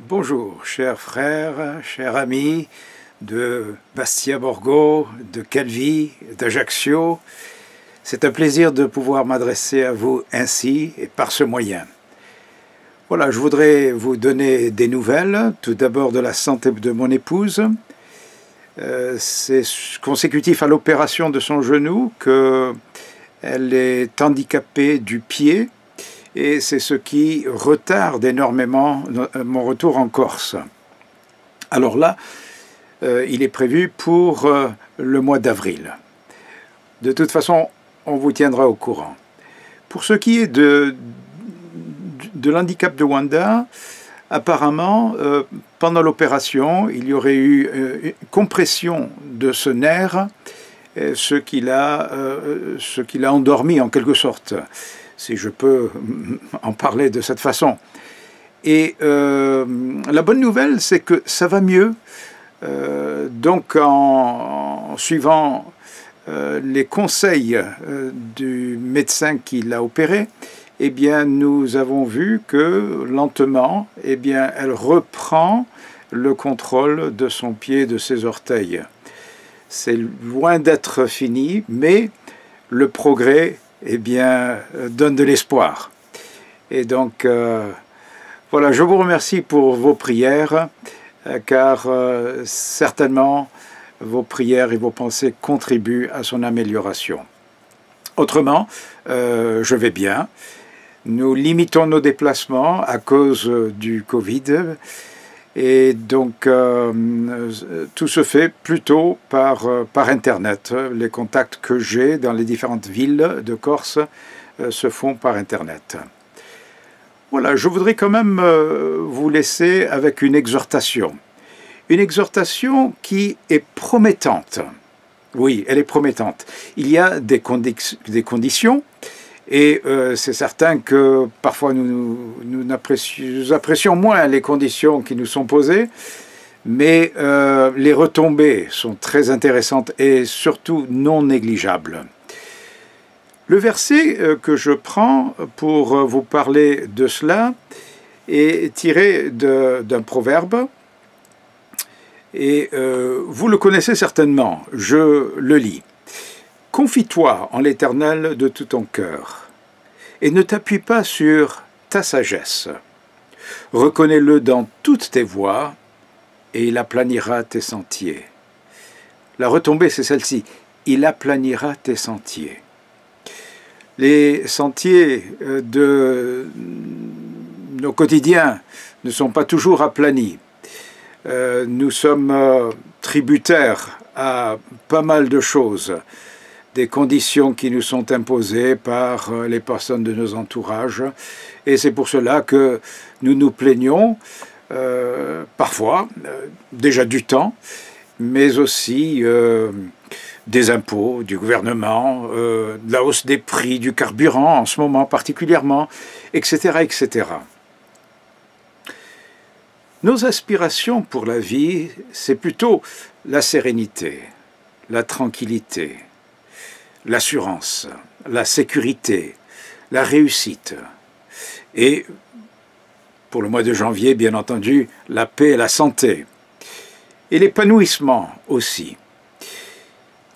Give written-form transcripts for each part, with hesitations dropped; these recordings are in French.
Bonjour, chers frères, chers amis de Bastia-Borgo, de Calvi, d'Ajaccio. C'est un plaisir de pouvoir m'adresser à vous ainsi et par ce moyen. Voilà, je voudrais vous donner des nouvelles, tout d'abord de la santé de mon épouse. C'est consécutif à l'opération de son genou qu'elle est handicapée du pied. Et c'est ce qui retarde énormément mon retour en Corse. Alors là, il est prévu pour le mois d'avril. De toute façon, on vous tiendra au courant. Pour ce qui est de l'handicap de Wanda, apparemment, pendant l'opération, il y aurait eu une compression de ce nerf, ce qui l'a endormi en quelque sorte, si je peux en parler de cette façon. Et la bonne nouvelle, c'est que ça va mieux. Donc, en suivant les conseils du médecin qui l'a opéré, eh bien, nous avons vu que lentement, eh bien, elle reprend le contrôle de son pied et de ses orteils. C'est loin d'être fini, mais le progrès, eh bien, donne de l'espoir. Et donc, voilà, je vous remercie pour vos prières, car certainement, vos prières et vos pensées contribuent à son amélioration. Autrement, je vais bien. Nous limitons nos déplacements à cause du Covid. Et donc, tout se fait plutôt par Internet. Les contacts que j'ai dans les différentes villes de Corse se font par Internet. Voilà, je voudrais quand même vous laisser avec une exhortation. Une exhortation qui est promettante. Oui, elle est promettante. Il y a des conditions. Et c'est certain que parfois nous apprécions moins les conditions qui nous sont posées, mais les retombées sont très intéressantes et surtout non négligeables. Le verset que je prends pour vous parler de cela est tiré d'un proverbe, et vous le connaissez certainement, je le lis. Confie-toi en l'Éternel de tout ton cœur, et ne t'appuie pas sur ta sagesse. Reconnais-le dans toutes tes voies, et il aplanira tes sentiers. La retombée, c'est celle-ci. Il aplanira tes sentiers. Les sentiers de nos quotidiens ne sont pas toujours aplanis. Nous sommes tributaires à pas mal de choses. Des conditions qui nous sont imposées par les personnes de nos entourages. Et c'est pour cela que nous nous plaignons, parfois, déjà du temps, mais aussi des impôts, du gouvernement, de la hausse des prix du carburant en ce moment particulièrement, etc., etc. Nos aspirations pour la vie, c'est plutôt la sérénité, la tranquillité, l'assurance, la sécurité, la réussite. Et, pour le mois de janvier, bien entendu, la paix et la santé. Et l'épanouissement aussi.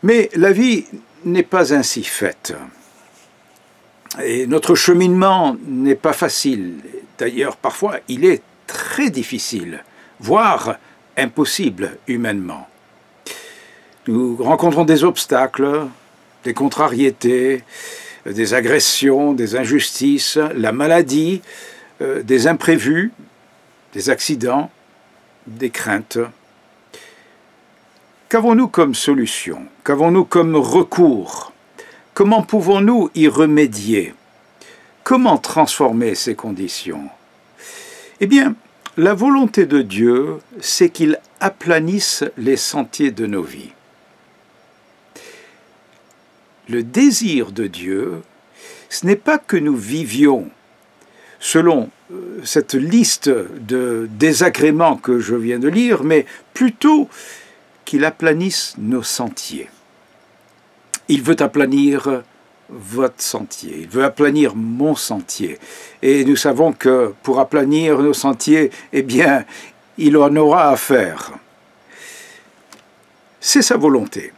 Mais la vie n'est pas ainsi faite. Et notre cheminement n'est pas facile. D'ailleurs, parfois, il est très difficile, voire impossible humainement. Nous rencontrons des obstacles, des contrariétés, des agressions, des injustices, la maladie, des imprévus, des accidents, des craintes. Qu'avons-nous comme solution? Qu'avons-nous comme recours? Comment pouvons-nous y remédier? Comment transformer ces conditions? Eh bien, la volonté de Dieu, c'est qu'il aplanisse les sentiers de nos vies. Le désir de Dieu, ce n'est pas que nous vivions selon cette liste de désagréments que je viens de lire, mais plutôt qu'il aplanisse nos sentiers. Il veut aplanir votre sentier, il veut aplanir mon sentier. Et nous savons que pour aplanir nos sentiers, eh bien, il en aura à faire. C'est sa volonté.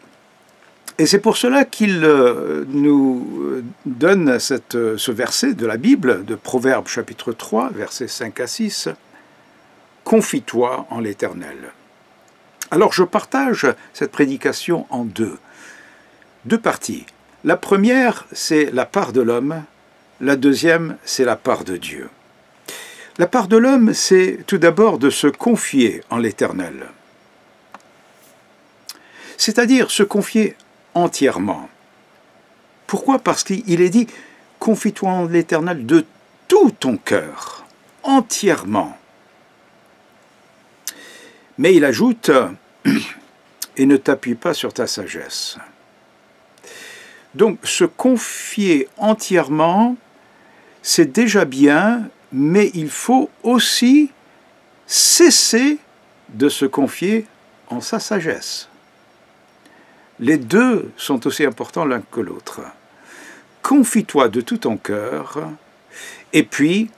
Et c'est pour cela qu'il nous donne ce verset de la Bible, de Proverbes chapitre 3, versets 5 à 6, « Confie-toi en l'Éternel ». Alors je partage cette prédication en deux parties. La première, c'est la part de l'homme, la deuxième, c'est la part de Dieu. La part de l'homme, c'est tout d'abord de se confier en l'Éternel, c'est-à-dire se confier entièrement. Pourquoi? Parce qu'il est dit « Confie-toi en l'Éternel de tout ton cœur, entièrement ». Mais il ajoute « Et ne t'appuie pas sur ta sagesse ». Donc, se confier entièrement, c'est déjà bien, mais il faut aussi cesser de se confier en sa sagesse. Les deux sont aussi importants l'un que l'autre. Confie-toi de tout ton cœur, et puis,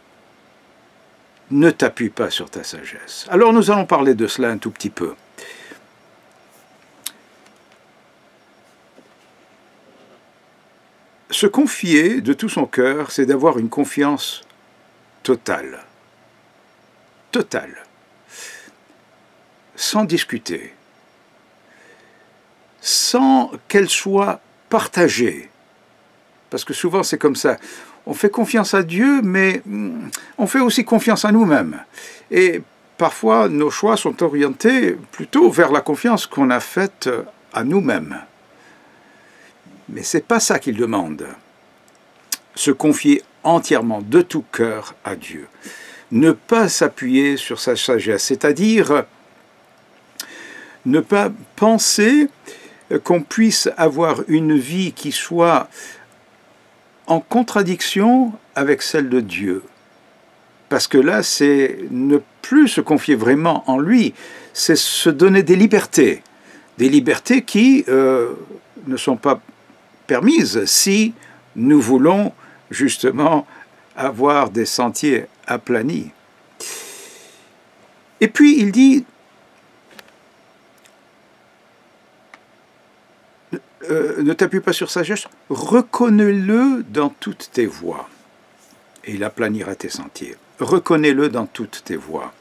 ne t'appuie pas sur ta sagesse. Alors, nous allons parler de cela un tout petit peu. Se confier de tout son cœur, c'est d'avoir une confiance totale. Totale. Sans discuter. Sans qu'elle soit partagée. Parce que souvent c'est comme ça. On fait confiance à Dieu, mais on fait aussi confiance à nous-mêmes. Et parfois, nos choix sont orientés plutôt vers la confiance qu'on a faite à nous-mêmes. Mais ce n'est pas ça qu'il demande. Se confier entièrement, de tout cœur, à Dieu. Ne pas s'appuyer sur sa sagesse, c'est-à-dire ne pas penser qu'on puisse avoir une vie qui soit en contradiction avec celle de Dieu. Parce que là, c'est ne plus se confier vraiment en lui, c'est se donner des libertés qui ne sont pas permises si nous voulons justement avoir des sentiers aplanis. Et puis il dit, ne t'appuie pas sur sa sagesse, reconnais-le dans toutes tes voies, et il aplanira tes sentiers. Reconnais-le dans toutes tes voies.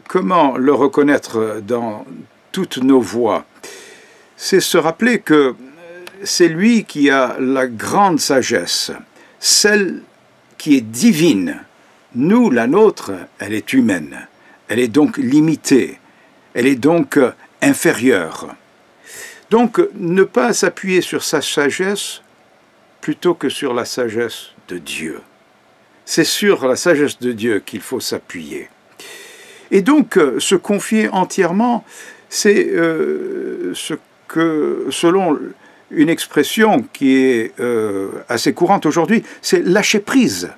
Comment le reconnaître dans toutes nos voies? C'est se rappeler que c'est lui qui a la grande sagesse, celle qui est divine. Nous, la nôtre, elle est humaine. Elle est donc limitée. Elle est donc inférieure. Donc, ne pas s'appuyer sur sa sagesse plutôt que sur la sagesse de Dieu. C'est sur la sagesse de Dieu qu'il faut s'appuyer. Et donc, se confier entièrement, c'est ce que, selon une expression qui est assez courante aujourd'hui, c'est lâcher prise.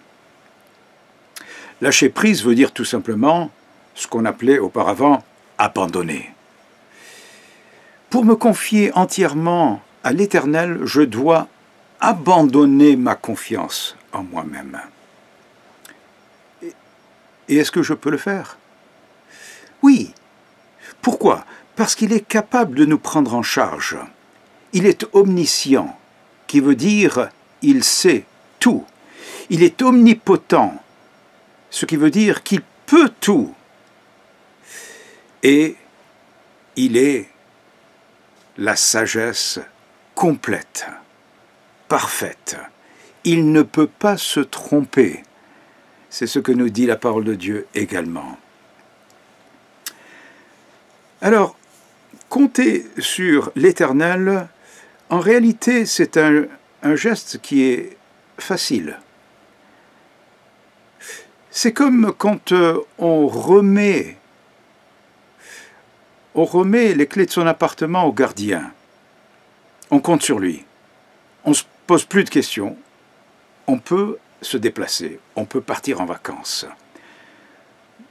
Lâcher prise veut dire tout simplement ce qu'on appelait auparavant abandonner. Pour me confier entièrement à l'Éternel, je dois abandonner ma confiance en moi-même. Et est-ce que je peux le faire? Oui. Pourquoi? Parce qu'il est capable de nous prendre en charge. Il est omniscient, qui veut dire il sait tout. Il est omnipotent, ce qui veut dire qu'il peut tout. Et il est la sagesse complète, parfaite. Il ne peut pas se tromper. C'est ce que nous dit la parole de Dieu également. Alors, compter sur l'Éternel, en réalité, c'est un geste qui est facile. C'est comme quand on remet les clés de son appartement au gardien. On compte sur lui. On ne se pose plus de questions. On peut se déplacer. On peut partir en vacances.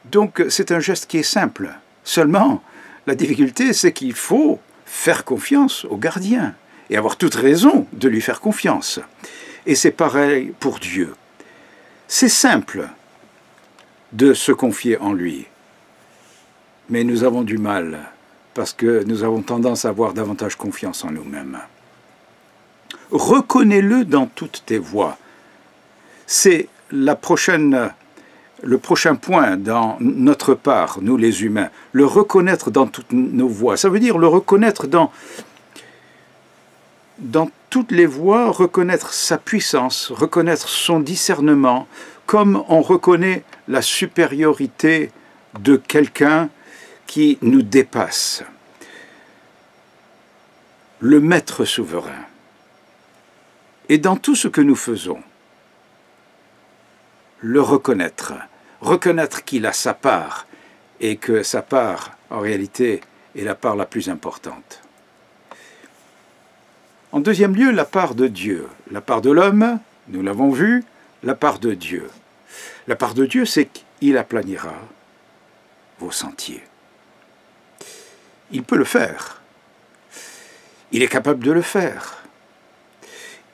Donc, c'est un geste qui est simple. Seulement, la difficulté, c'est qu'il faut faire confiance au gardien. et avoir toute raison de lui faire confiance. Et c'est pareil pour Dieu. C'est simple de se confier en lui, mais nous avons du mal parce que nous avons tendance à avoir davantage confiance en nous-mêmes. Reconnais-le dans toutes tes voies. C'est le prochain point dans notre part, nous les humains. Le reconnaître dans toutes nos voies. Ça veut dire le reconnaître dans toutes les voies, reconnaître sa puissance, reconnaître son discernement, comme on reconnaît la supériorité de quelqu'un qui nous dépasse. Le maître souverain. Et dans tout ce que nous faisons, le reconnaître. Reconnaître qu'il a sa part et que sa part, en réalité, est la part la plus importante. En deuxième lieu, la part de Dieu. La part de l'homme, nous l'avons vu, la part de Dieu. La part de Dieu, c'est qu'il aplanira vos sentiers. Il peut le faire. Il est capable de le faire.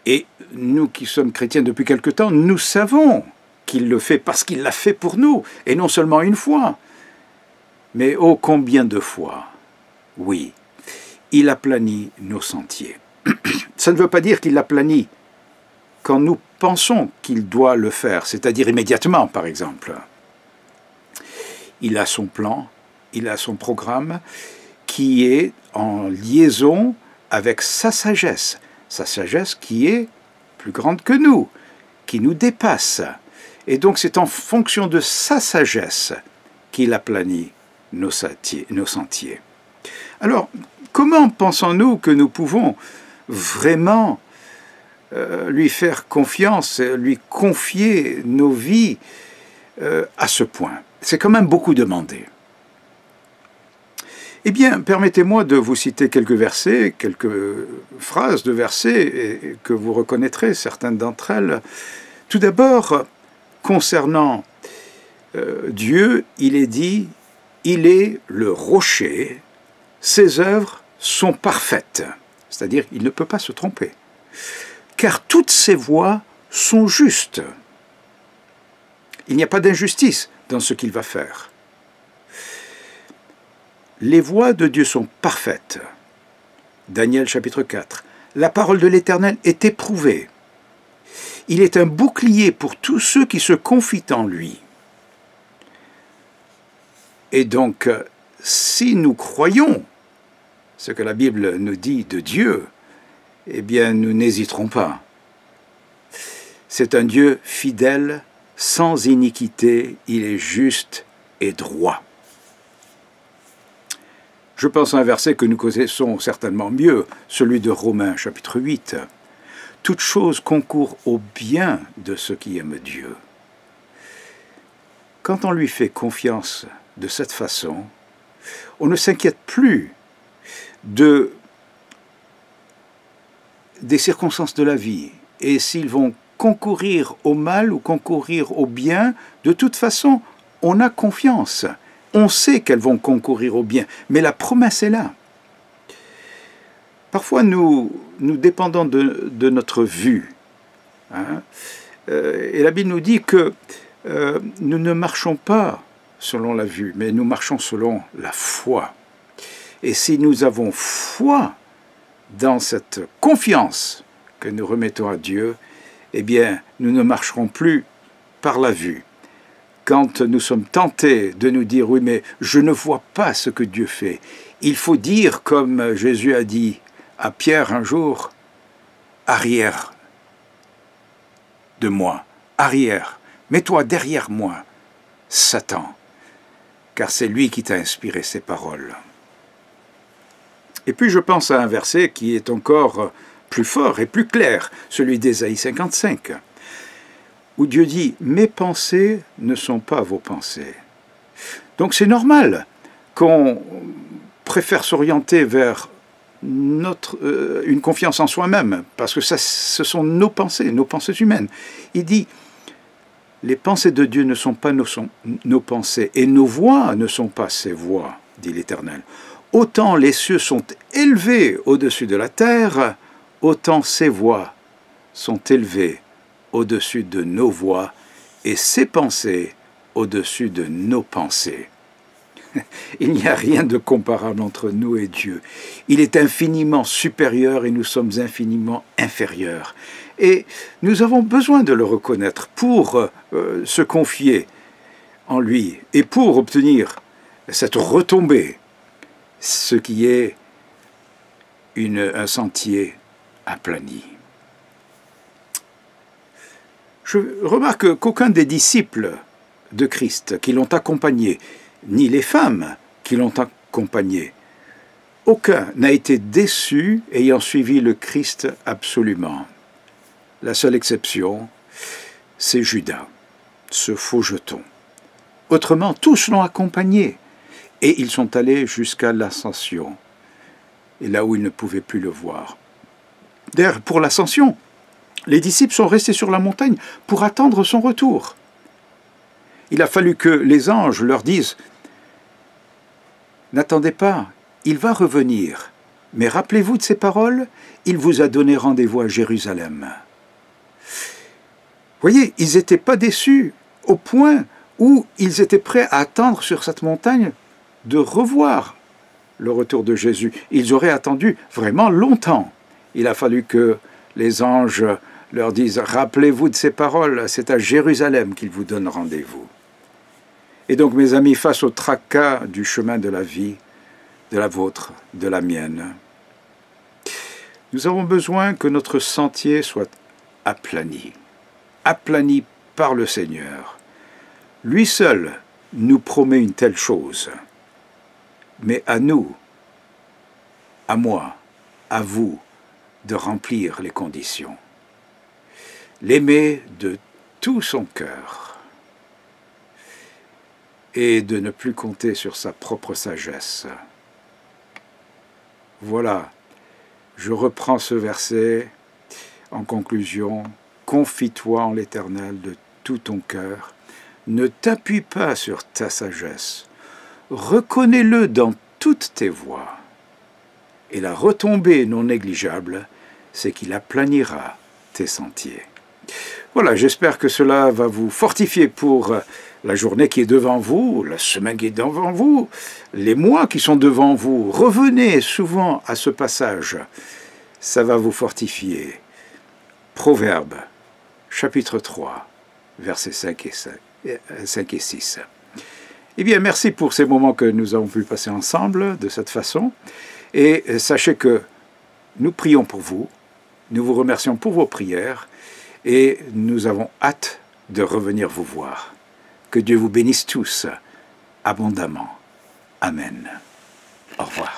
Et nous qui sommes chrétiens depuis quelque temps, nous savons qu'il le fait parce qu'il l'a fait pour nous, et non seulement une fois, mais ô combien de fois. Oui, il aplanit nos sentiers. Ça ne veut pas dire qu'il l'aplanit quand nous pensons qu'il doit le faire, c'est-à-dire immédiatement, par exemple. Il a son plan, il a son programme, qui est en liaison avec sa sagesse qui est plus grande que nous, qui nous dépasse. Et donc c'est en fonction de sa sagesse qu'il aplanit nos sentiers. Alors, comment pensons-nous que nous pouvons vraiment lui faire confiance, lui confier nos vies à ce point? C'est quand même beaucoup demandé. Eh bien, permettez-moi de vous citer quelques versets, quelques phrases de versets que vous reconnaîtrez, certaines d'entre elles. Tout d'abord, concernant Dieu, il est dit « Il est le rocher, ses œuvres sont parfaites ». C'est-à-dire, il ne peut pas se tromper. « Car toutes ses voies sont justes ». Il n'y a pas d'injustice dans ce qu'il va faire. Les voies de Dieu sont parfaites. Daniel chapitre 4. La parole de l'Éternel est éprouvée. Il est un bouclier pour tous ceux qui se confient en lui. Et donc, si nous croyons ce que la Bible nous dit de Dieu, eh bien, nous n'hésiterons pas. C'est un Dieu fidèle, sans iniquité, il est juste et droit. Je pense à un verset que nous connaissons certainement mieux, celui de Romains, chapitre 8. « Toute chose concourt au bien de ceux qui aiment Dieu. » Quand on lui fait confiance de cette façon, on ne s'inquiète plus des circonstances de la vie. Et s'ils vont concourir au mal ou concourir au bien, de toute façon, on a confiance. On sait qu'elles vont concourir au bien, mais la promesse est là. Parfois, nous dépendons de notre vue. Et la Bible nous dit que nous ne marchons pas selon la vue, mais nous marchons selon la foi. Et si nous avons foi dans cette confiance que nous remettons à Dieu, eh bien, nous ne marcherons plus par la vue. Quand nous sommes tentés de nous dire « Oui, mais je ne vois pas ce que Dieu fait », il faut dire, comme Jésus a dit à Pierre un jour, « Arrière de moi, arrière, mets-toi derrière moi, Satan, car c'est lui qui t'a inspiré ces paroles. » Et puis je pense à un verset qui est encore plus fort et plus clair, celui d'Ésaïe 55. Où Dieu dit « Mes pensées ne sont pas vos pensées ». Donc c'est normal qu'on préfère s'orienter vers une confiance en soi-même, parce que ce sont nos pensées humaines. Il dit « Les pensées de Dieu ne sont pas nos pensées, et nos voies ne sont pas ses voies, dit l'Éternel. Autant les cieux sont élevés au-dessus de la terre, autant ses voies sont élevées au-dessus de nos voies et ses pensées au-dessus de nos pensées. Il n'y a rien de comparable entre nous et Dieu. Il est infiniment supérieur et nous sommes infiniment inférieurs. Et nous avons besoin de le reconnaître pour se confier en lui et pour obtenir cette retombée, ce qui est un sentier aplani. Je remarque qu'aucun des disciples de Christ qui l'ont accompagné, ni les femmes qui l'ont accompagné, aucun n'a été déçu ayant suivi le Christ absolument. La seule exception, c'est Judas, ce faux jeton. Autrement, tous l'ont accompagné et ils sont allés jusqu'à l'ascension, et là où ils ne pouvaient plus le voir. D'ailleurs, pour l'ascension, les disciples sont restés sur la montagne pour attendre son retour. Il a fallu que les anges leur disent « N'attendez pas, il va revenir, mais rappelez-vous de ces paroles, il vous a donné rendez-vous à Jérusalem. » Voyez, ils n'étaient pas déçus au point où ils étaient prêts à attendre sur cette montagne de revoir le retour de Jésus. Ils auraient attendu vraiment longtemps. Il a fallu que les anges leur disent « Rappelez-vous de ces paroles, c'est à Jérusalem qu'il vous donne rendez-vous. » Et donc, mes amis, face au tracas du chemin de la vie, de la vôtre, de la mienne, nous avons besoin que notre sentier soit aplani par le Seigneur. Lui seul nous promet une telle chose. Mais à nous, à moi, à vous, de remplir les conditions. L'aimer de tout son cœur et de ne plus compter sur sa propre sagesse. Voilà, je reprends ce verset en conclusion. Confie-toi en l'Éternel de tout ton cœur. Ne t'appuie pas sur ta sagesse. Reconnais-le dans toutes tes voies. Et la retombée non négligeable, c'est qu'il aplanira tes sentiers. Voilà, j'espère que cela va vous fortifier pour la journée qui est devant vous, la semaine qui est devant vous, les mois qui sont devant vous. Revenez souvent à ce passage, ça va vous fortifier. Proverbe, chapitre 3, versets 5 et 6. Eh bien, merci pour ces moments que nous avons pu passer ensemble de cette façon. Et sachez que nous prions pour vous, nous vous remercions pour vos prières et nous avons hâte de revenir vous voir. Que Dieu vous bénisse tous abondamment. Amen. Au revoir.